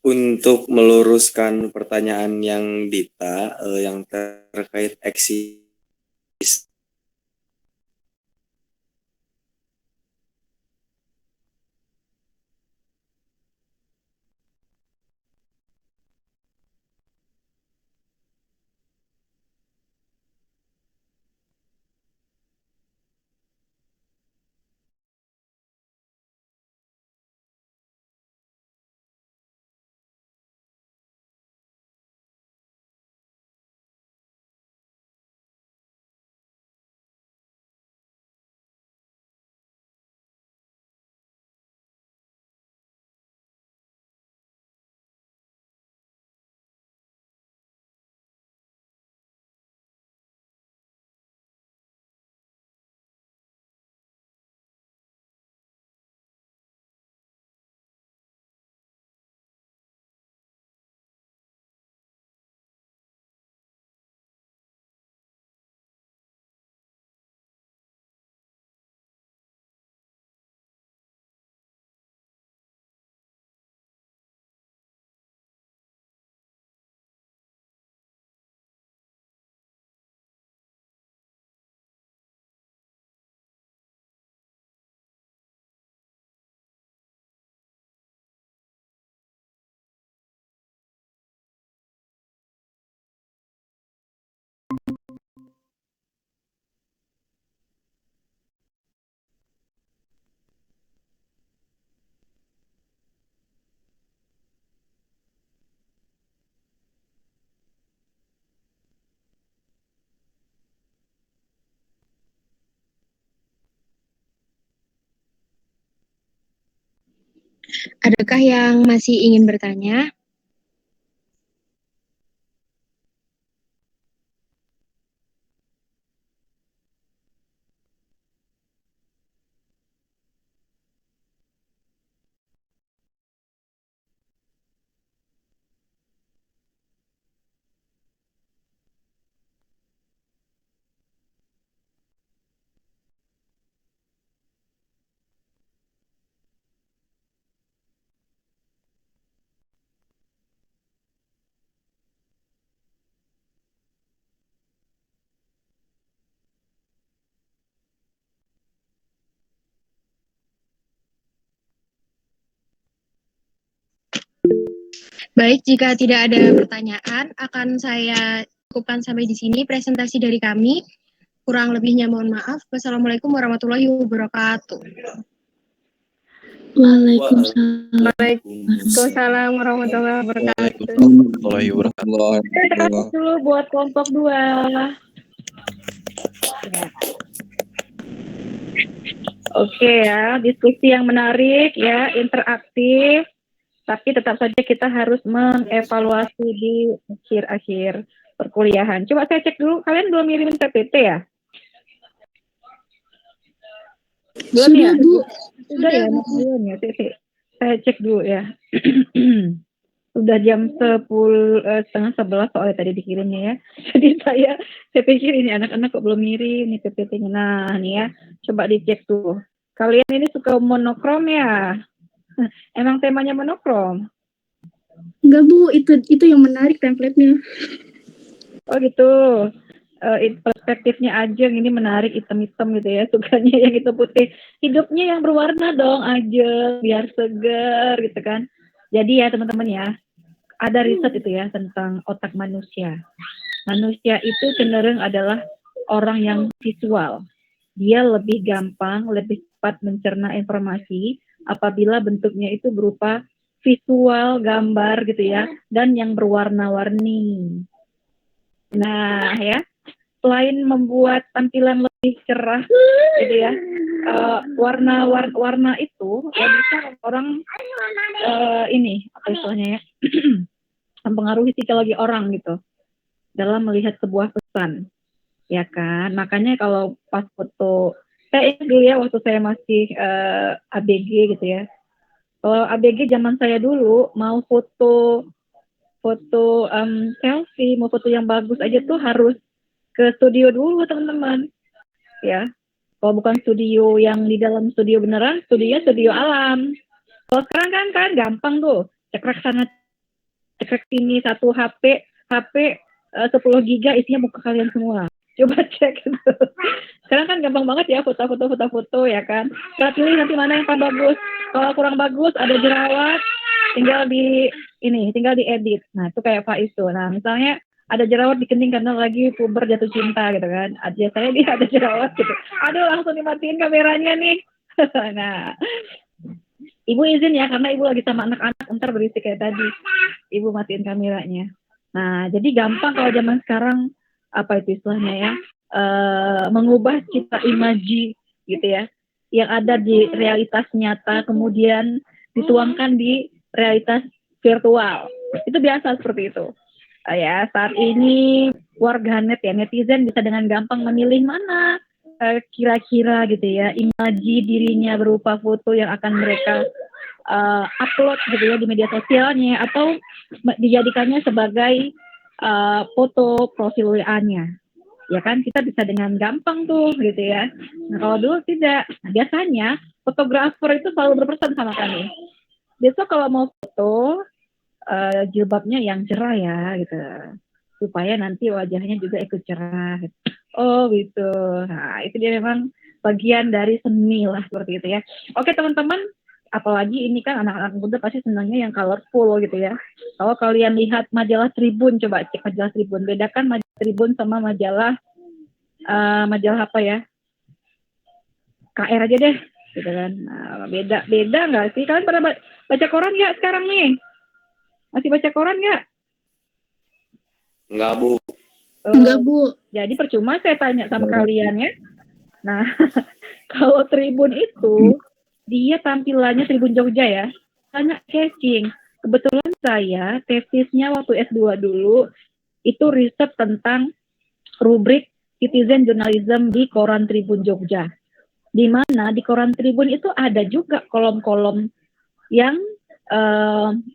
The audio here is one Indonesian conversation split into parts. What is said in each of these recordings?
Untuk meluruskan pertanyaan yang Dita, yang terkait eksis. Adakah yang masih ingin bertanya? Baik, jika tidak ada pertanyaan, akan saya cukupkan sampai di sini presentasi dari kami. Kurang lebihnya mohon maaf. Wassalamualaikum warahmatullahi wabarakatuh. Waalaikumsalam warahmatullahi wabarakatuh. Kita kasih dulu buat kelompok 2. Oke ya, diskusi yang menarik ya, interaktif. Tapi tetap saja kita harus mengevaluasi di akhir-akhir perkuliahan. Coba saya cek dulu, kalian belum ngirim PPT ya? Belum ya? Sudah ya, belum ya, Tete. Saya cek dulu ya. Sudah jam 10:30 soalnya tadi dikirimnya ya. Jadi saya pikir ini anak-anak kok belum ngirim nih PPT-nya. Nah, nih ya, coba dicek tuh. Kalian ini suka monokrom ya? Emang temanya monokrom? Enggak Bu, itu yang menarik template-nya. Oh gitu. Perspektifnya Ajeng ini menarik, hitam-hitam gitu ya, sukanya yang itu putih. Hidupnya yang berwarna dong Ajeng, biar seger gitu kan. Jadi ya teman-teman ya, ada riset itu ya tentang otak manusia. Manusia itu cenderung adalah orang yang visual. Dia lebih gampang, lebih cepat mencerna informasi apabila bentuknya itu berupa visual, gambar gitu ya, dan yang berwarna-warni. Nah ya, selain membuat tampilan lebih cerah gitu ya, warna itu ya bisa orang ini apa istilahnya ya mempengaruhi psikologi orang gitu dalam melihat sebuah pesan, ya kan? Makanya kalau pas foto, saya ingat dulu ya waktu saya masih ABG gitu ya. Kalau ABG zaman saya dulu mau foto selfie, mau foto yang bagus aja tuh harus ke studio dulu teman-teman, ya. Kalau bukan studio yang di dalam studio beneran, studio alam. Kalau sekarang kan gampang tuh, cekrek sana efek ini satu HP 10 giga isinya muka kalian semua. Coba cek gitu. Sekarang kan gampang banget ya foto ya kan. Kita pilih nanti mana yang paling bagus. Kalau kurang bagus ada jerawat, tinggal diedit. Nah, itu kayak Faiz tuh. Nah, misalnya ada jerawat di kening karena lagi puber jatuh cinta gitu kan. Biasanya dia ada jerawat gitu. Aduh, langsung dimatiin kameranya nih. Nah, Ibu izin ya karena Ibu lagi sama anak-anak, ntar berisik kayak tadi. Ibu matiin kameranya. Nah, jadi gampang kalau zaman sekarang apa itu istilahnya ya, mengubah citra imaji gitu ya, yang ada di realitas nyata kemudian dituangkan di realitas virtual. Itu biasa seperti itu. Ya, saat ini warganet ya, netizen bisa dengan gampang memilih mana kira-kira gitu ya, imaji dirinya berupa foto yang akan mereka upload gitu ya di media sosialnya atau dijadikannya sebagai foto profil WA-nya. Ya kan, kita bisa dengan gampang tuh gitu ya. Nah, kalau dulu tidak. Nah, biasanya fotografer itu selalu berpesan sama kami. Besok kalau mau foto, jilbabnya yang cerah ya gitu. Supaya nanti wajahnya juga ikut cerah. Gitu. Oh gitu. Nah, itu dia memang bagian dari seni lah seperti itu ya. Oke teman-teman, apalagi ini kan anak-anak muda pasti senangnya yang colorful gitu ya. Kalau kalian lihat majalah Tribun, coba cek majalah Tribun. Bedakan majalah Tribun sama majalah apa ya? KR aja deh, gitu kan. Nah, beda nggak sih? Kalian pada baca koran nggak sekarang nih? Masih baca koran nggak? Enggak, Bu. Enggak, Bu. Jadi percuma saya tanya sama kalian ya. Nah, kalau Tribun itu dia tampilannya Tribun Jogja ya, sangat catching. Kebetulan saya tesisnya waktu S2 dulu itu riset tentang rubrik citizen journalism di koran Tribun Jogja. Di mana di koran Tribun itu ada juga kolom-kolom yang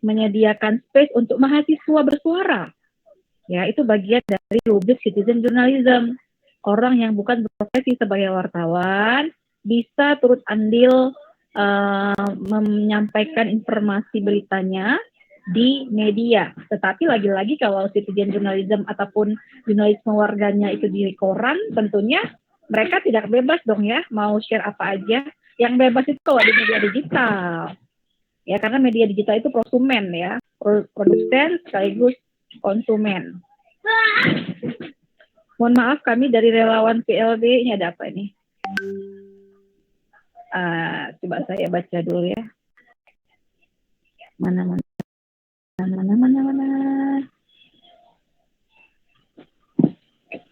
menyediakan space untuk mahasiswa bersuara. Ya, itu bagian dari rubrik citizen journalism. Orang yang bukan berprofesi sebagai wartawan bisa turut andil menyampaikan informasi beritanya di media. Tetapi lagi-lagi kalau citizen journalism ataupun jurnalisme warganya itu di koran, tentunya mereka tidak bebas dong ya, mau share apa aja. Yang bebas itu kalau di media digital. Ya, karena media digital itu prosumen ya, produsen sekaligus konsumen. Mohon maaf, kami dari relawan PLB, ini ada apa ini? Coba saya baca dulu ya. Mana.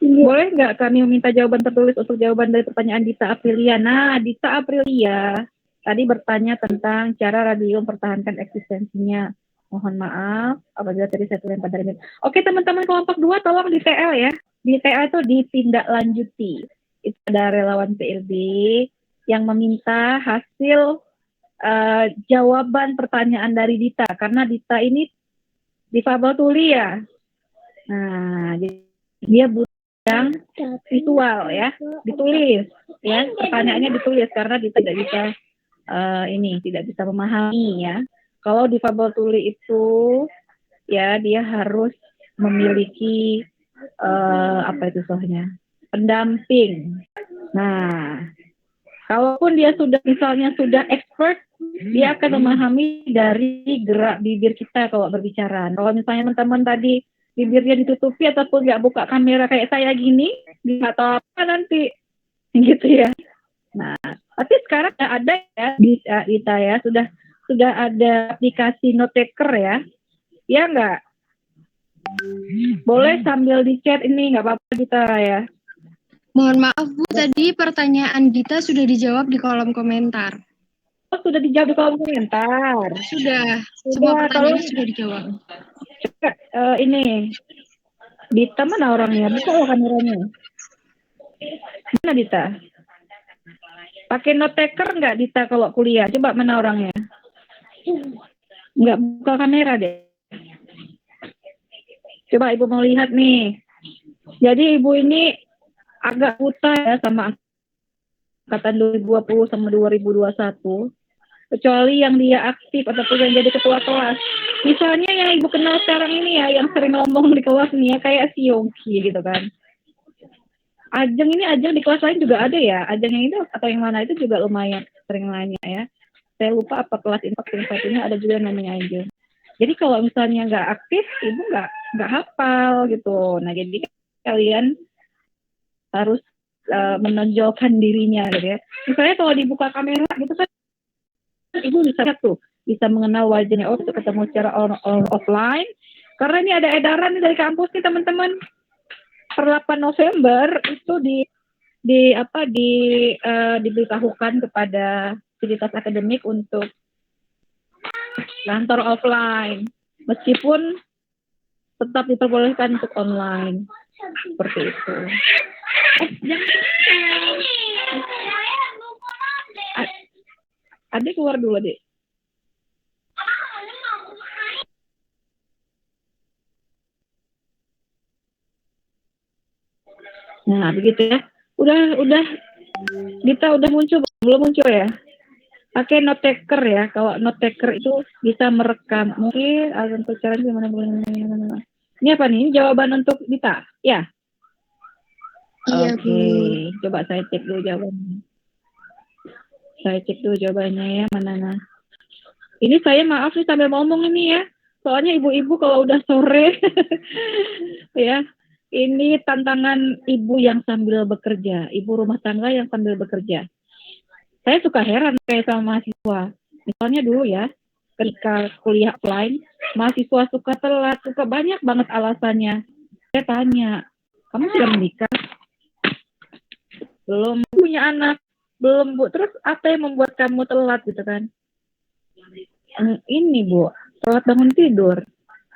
Boleh nggak kami meminta jawaban tertulis untuk jawaban dari pertanyaan Dita Aprilia? Nah, Dita Aprilia tadi bertanya tentang cara radio mempertahankan eksistensinya. Mohon maaf apabila tadi saya terlempar dari mic. Oke, teman-teman kelompok 2 tolong di TL ya. Di TL itu ditindaklanjuti. Itu ada relawan PLB yang meminta hasil jawaban pertanyaan dari Dita, karena Dita ini difabel tuli ya. Nah, dia butuh yang visual ya, ditulis ya, pertanyaannya ditulis karena Dita tidak bisa tidak bisa memahami ya. Kalau difabel tuli itu ya dia harus memiliki apa itu soalnya pendamping. Nah, kalaupun dia misalnya sudah expert, dia akan memahami dari gerak bibir kita kalau berbicara. Kalau misalnya teman-teman tadi bibirnya ditutupi ataupun nggak buka kamera kayak saya gini, nggak tahu apa nanti, gitu ya. Nah, tapi sekarang ada ya Dita ya, sudah ada aplikasi note taker ya, ya nggak? Boleh sambil di chat ini, nggak apa-apa Dita ya. Mohon maaf Bu, tadi pertanyaan Dita sudah dijawab di kolom komentar. Oh, sudah dijawab di kolom komentar. Sudah, semua pertanyaannya sudah dijawab. Ini Dita mana orangnya? Buka loh kameranya. Mana Dita? Pakai note taker nggak Dita kalau kuliah? Coba mana orangnya? Nggak buka kamera deh. Coba Ibu mau lihat nih. Jadi Ibu ini agak buta ya sama angkatan 2020 sama 2021. Kecuali yang dia aktif ataupun yang jadi ketua kelas. Misalnya yang ibu kenal sekarang ini ya, yang sering ngomong di kelas nih ya, kayak si Yogi gitu kan. Ajeng di kelas lain juga ada ya. Ajeng yang itu atau yang mana itu juga lumayan sering nanya ya. Saya lupa apa kelas infak satunya ada juga yang namanya Ajeng. Jadi kalau misalnya nggak aktif, ibu nggak hafal gitu. Nah jadi kalian harus menonjolkan dirinya gitu ya. Misalnya kalau dibuka kamera gitu kan, ibu bisa lihat tuh, bisa mengenal wajahnya. Oh, bisa ketemu secara offline. Karena ini ada edaran nih dari kampus nih teman-teman. Per 8 November itu diberitahukan kepada aktivitas akademik untuk kantor offline, meskipun tetap diperbolehkan untuk online, seperti itu. Adik keluar dulu, Adik. Nah, begitu ya. Udah Dita udah muncul, belum muncul ya? Pakai note taker ya. Kalau note taker itu bisa merekam. Mungkin untuk cara gimana? Ini apa nih? Ini jawaban untuk Dita? Ya. Iya, Oke. Coba saya cek dulu jawabannya. Ya, mana? Ini saya maaf nih sambil ngomong ini ya. Soalnya ibu-ibu kalau udah sore ya. Ini tantangan ibu yang sambil bekerja, ibu rumah tangga yang sambil bekerja. Saya suka heran kayak sama mahasiswa. Misalnya dulu ya, ketika kuliah offline, mahasiswa suka telat, suka banyak banget alasannya. Saya tanya, kamu sudah menikah? Belum. Punya anak? Belum, Bu. Terus apa yang membuat kamu telat gitu kan? Ini, Bu, telat bangun tidur.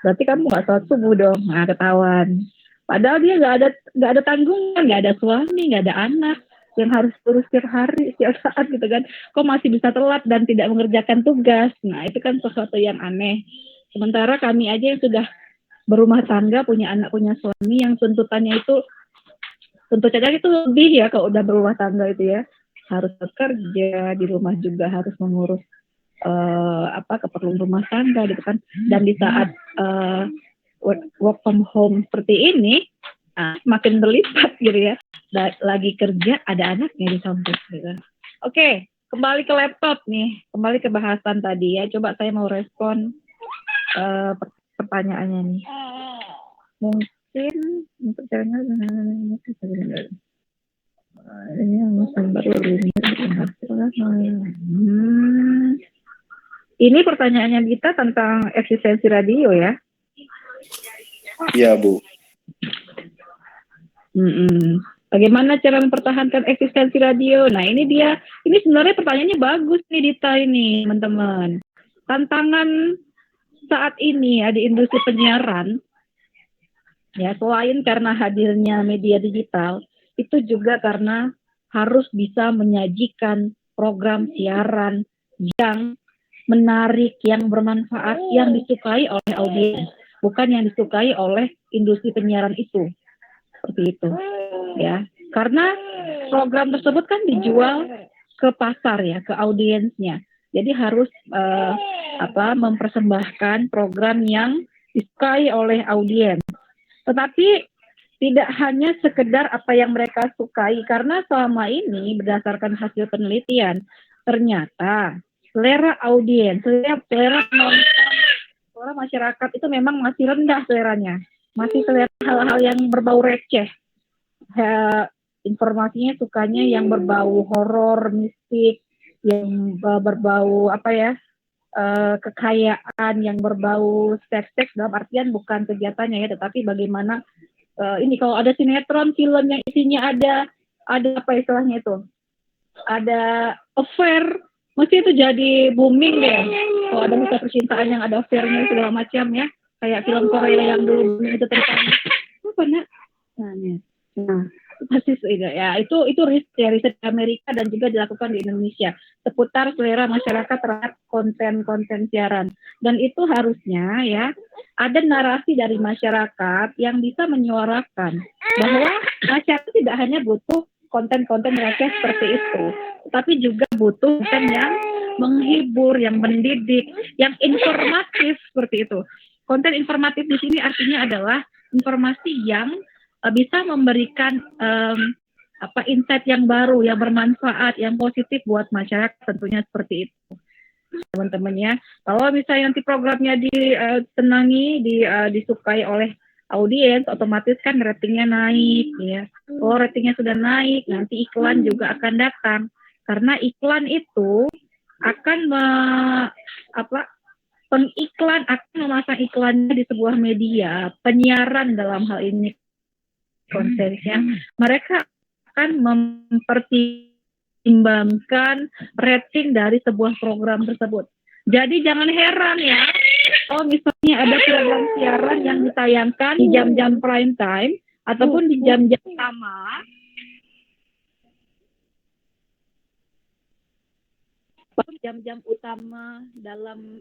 Berarti kamu nggak sholat subuh dong. Nah, ketahuan. Padahal dia nggak ada tanggungan, nggak ada suami, nggak ada anak yang harus urus setiap hari, setiap saat gitu kan. Kok masih bisa telat dan tidak mengerjakan tugas? Nah, itu kan sesuatu yang aneh. Sementara kami aja yang sudah berumah tangga, punya anak, punya suami, yang tuntutannya itu lebih ya kalau udah berumah tangga itu ya. Harus bekerja, di rumah juga harus mengurus keperluan rumah tangga gitu kan. Dan di saat work from home seperti ini, makin berlipat gitu ya. Lagi kerja, ada anaknya di samping gitu. Oke, kembali ke laptop nih, kembali ke bahasan tadi ya. Coba saya mau respon pertanyaannya nih. Mungkin untuk caranya ini yang baru ini pertanyaannya Gita tentang eksistensi radio ya. Iya, Bu. Bagaimana cara mempertahankan eksistensi radio? Nah, ini dia. Ini sebenarnya pertanyaannya bagus nih, Dita ini, teman-teman. Tantangan saat ini ya di industri penyiaran, ya selain karena hadirnya media digital, itu juga karena harus bisa menyajikan program siaran yang menarik, yang bermanfaat, yang disukai oleh audiens, bukan yang disukai oleh industri penyiaran itu. Seperti itu ya, karena program tersebut kan dijual ke pasar ya, ke audiensnya. Jadi harus mempersembahkan program yang disukai oleh audiens. Tetapi tidak hanya sekedar apa yang mereka sukai, karena selama ini berdasarkan hasil penelitian ternyata selera audiens, selera penonton, selera masyarakat itu memang masih rendah seleranya. Masih selera hal-hal yang berbau receh. Informasinya sukanya yang berbau horor, mistik, yang berbau kekayaan, yang berbau seks dalam artian bukan kegiatannya ya, tetapi bagaimana ini kalau ada sinetron, film yang isinya ada apa istilahnya itu, ada affair, mesti itu jadi booming deh. Kalau ada kisah percintaan yang ada affairnya segala macam ya. Kayak film Korea yang dulu itu terkenal. Apa nak? Nah, pasti ya itu riset Amerika dan juga dilakukan di Indonesia seputar selera masyarakat terhadap konten-konten siaran. Dan itu harusnya ya ada narasi dari masyarakat yang bisa menyuarakan bahwa masyarakat tidak hanya butuh konten-konten receh seperti itu, tapi juga butuh konten yang menghibur, yang mendidik, yang informatif seperti itu. konten informatif di sini artinya adalah informasi yang bisa memberikan insight yang baru, yang bermanfaat, yang positif buat masyarakat, tentunya seperti itu, teman-teman ya. Kalau misalnya nanti programnya disenangi, disukai oleh audiens, otomatis kan ratingnya naik ya. Kalau ratingnya sudah naik, nanti iklan juga akan datang, karena iklan itu akan pengiklan akan memasang iklannya di sebuah media penyiaran dalam hal ini kontennya. Mereka akan mempertimbangkan rating dari sebuah program tersebut. Jadi jangan heran ya, kalau misalnya ada program siaran yang ditayangkan di jam-jam prime time ataupun di jam-jam sama, jam-jam utama dalam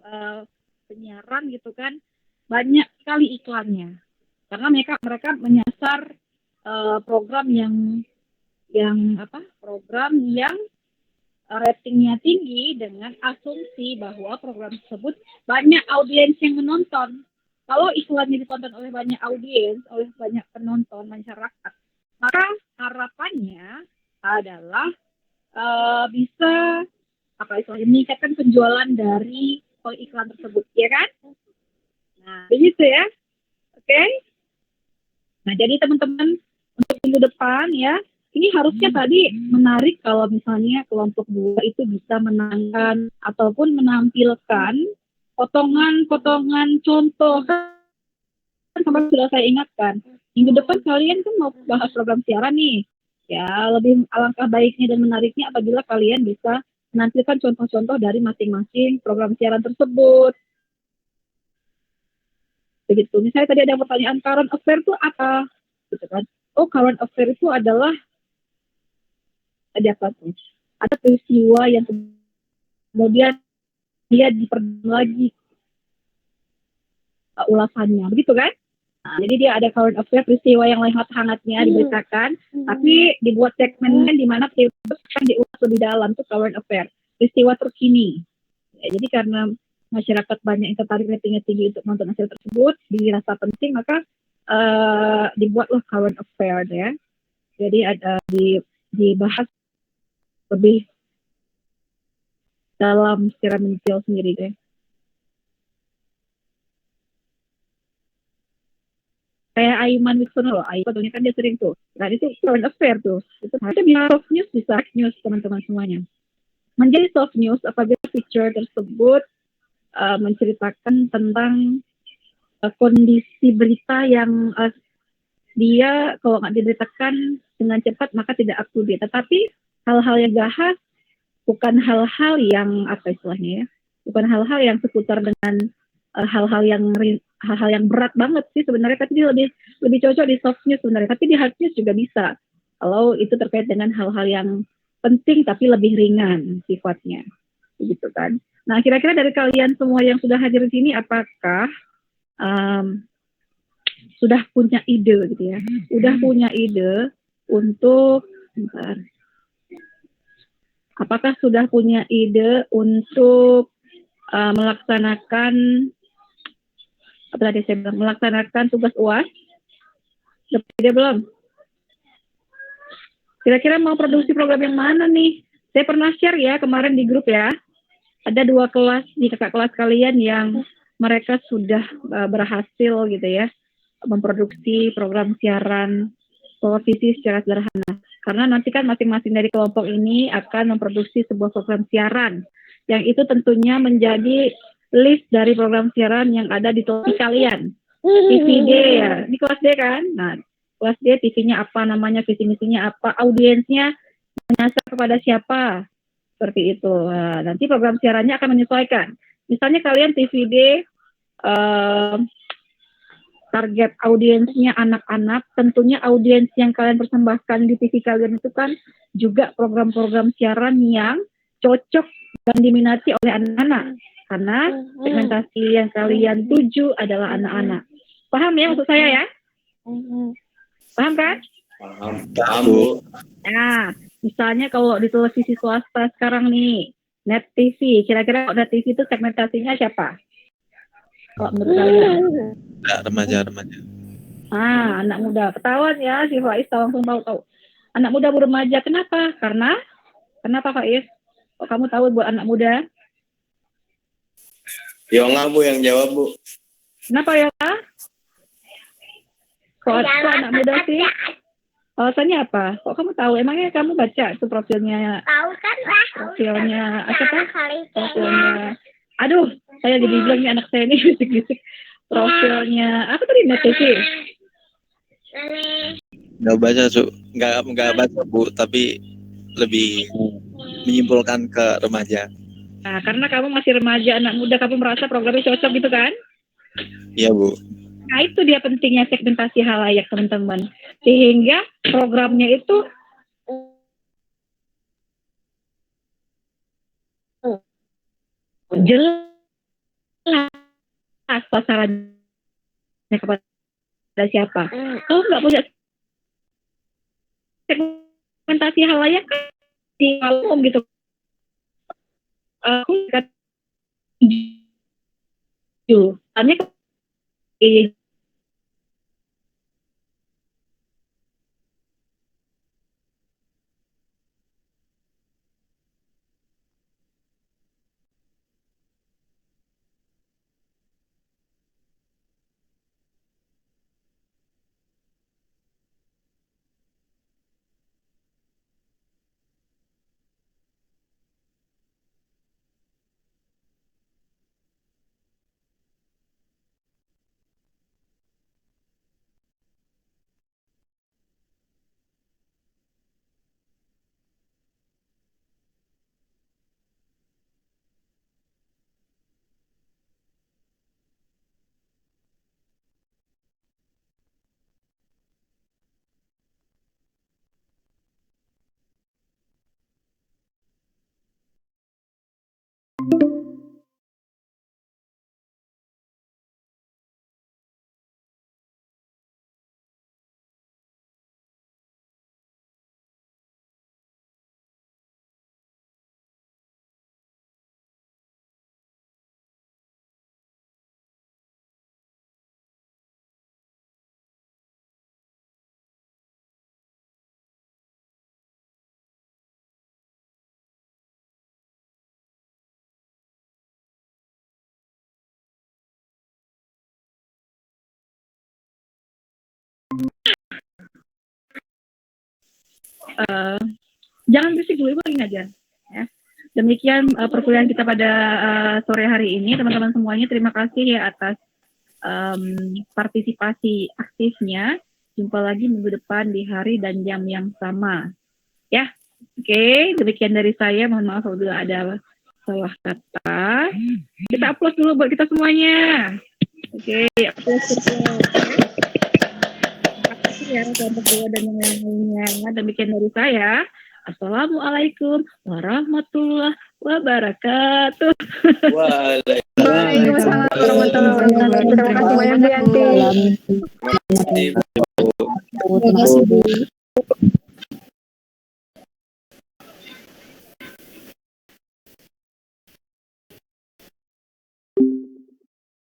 penyiaran gitu kan, banyak sekali iklannya. Karena mereka menyasar program yang ratingnya tinggi dengan asumsi bahwa program tersebut banyak audiens yang menonton. Kalau iklannya ditonton oleh banyak audiens, oleh banyak penonton masyarakat, maka harapannya adalah bisa meningkatkan penjualan dari iklan tersebut, ya kan? Nah, begitu ya. Oke. Nah, jadi teman-teman untuk minggu depan ya, ini harusnya tadi menarik kalau misalnya kelompok 2 itu bisa menangkan ataupun menampilkan potongan-potongan contoh. Kan kemarin sudah saya ingatkan, minggu depan kalian kan mau bahas program siaran nih. Ya, lebih alangkah baiknya dan menariknya apabila kalian bisa menampilkan contoh-contoh dari masing-masing program siaran tersebut. Begitu. Misalnya tadi ada pertanyaan, current affair itu apa? Gitu kan. Oh, current affair itu adalah ada peristiwa yang kemudian dia diperdalam lagi ulasannya, begitu kan? Nah, jadi dia ada current affair, peristiwa yang lain hangat-hangatnya diberitakan, tapi dibuat segmen di mana peristiwa akan diulas lebih dalam, itu current affair, peristiwa terkini. Ya, jadi karena masyarakat banyak yang tertarik, ratingnya tinggi untuk nonton hasil tersebut, dirasa penting, maka dibuatlah current affair ya. Jadi ada dibahas lebih dalam secara mendetail sendiri deh. Kayak Aiman Wiksono loh, Aiman kan dia sering tuh. Nah itu current affair tuh. Itu bisa soft news, bisa hard news teman-teman semuanya. Menjadi soft news apabila feature tersebut menceritakan tentang kondisi berita yang dia kalau nggak diberitakan dengan cepat maka tidak up to date. Tetapi hal-hal yang dibahas bukan hal-hal yang istilahnya ya, bukan hal-hal yang seputar dengan hal-hal yang berat banget sih sebenarnya, tapi dia lebih cocok di soft news sebenarnya. Tapi di hard news juga bisa kalau itu terkait dengan hal-hal yang penting tapi lebih ringan sifatnya, begitu kan. Nah, kira-kira dari kalian semua yang sudah hadir di sini, apakah sudah punya ide gitu ya? Sudah punya ide untuk apakah sudah punya ide untuk melaksanakan melaksanakan tugas UAS? Sudah ide belum? Kira-kira mau produksi program yang mana nih? Saya pernah share ya kemarin di grup ya. Ada 2 kelas di kakak kelas kalian yang mereka sudah berhasil gitu ya memproduksi program siaran televisi secara sederhana. Karena nanti kan masing-masing dari kelompok ini akan memproduksi sebuah program siaran yang itu tentunya menjadi list dari program siaran yang ada di televisi kalian. TVD ya, di kelas D kan? Nah, kelas D TV-nya apa namanya, visi misinya apa, audiensnya menyasar kepada siapa, seperti itu. Nah, nanti program siarannya akan menyesuaikan. Misalnya kalian TVD target audiensnya anak-anak, tentunya audiens yang kalian persembahkan di TV kalian itu kan juga program-program siaran yang cocok dan diminati oleh anak-anak. Karena segmentasi yang kalian tuju adalah anak-anak. Paham ya maksud saya ya? Paham kan? Paham, Bu. Nah, misalnya kalau di televisi swasta sekarang nih, Net TV, kira-kira Net TV itu segmentasinya siapa? kalau menurut kalian? Enggak, remaja. Anak muda. Ketahuan ya, si Faiz langsung tahu. Anak muda bu remaja. Kenapa Faiz? Kok kamu tahu buat anak muda? Yonga Bu yang jawab Bu. Kenapa ya? Kok anak muda sih? Alasannya apa? Kok kamu tahu? Emangnya kamu baca itu profilnya? Tahu kan lah. Profilnya apa kan? Kali Profilnya. Aduh, saya jadi bilang nih anak saya ini bisik-bisik. Profilnya apa tadi Mbak Tesi? Enggak baca enggak baca Bu, tapi lebih menyimpulkan ke remaja. Nah, karena kamu masih remaja, anak muda, kamu merasa programnya cocok gitu kan? Iya Bu. Nah, itu dia pentingnya segmentasi halayak, teman-teman. Sehingga programnya itu jelas sasarannya kepada siapa. Kalau nggak punya segmentasi halayak di umum gitu. Aku kan hanya jangan berisik dulu, Ibu lagi ngajar. Ya. Demikian perkuliahan kita pada sore hari ini, teman-teman semuanya. Terima kasih ya atas partisipasi aktifnya. Jumpa lagi minggu depan di hari dan jam yang sama. Ya, oke. Demikian dari saya. Mohon maaf apabila ada salah kata. Kita upload dulu buat kita semuanya. Oke, upload semua. Terima kasih ya untuk berdua dan yang lainnya. Demikian dari saya. Assalamualaikum warahmatullahi wabarakatuh. Waalaikumsalam warahmatullahi wabarakatuh. Terima kasih banyak Bu Yanti. warahmatullahi wabarakatuh. Terima kasih Bu.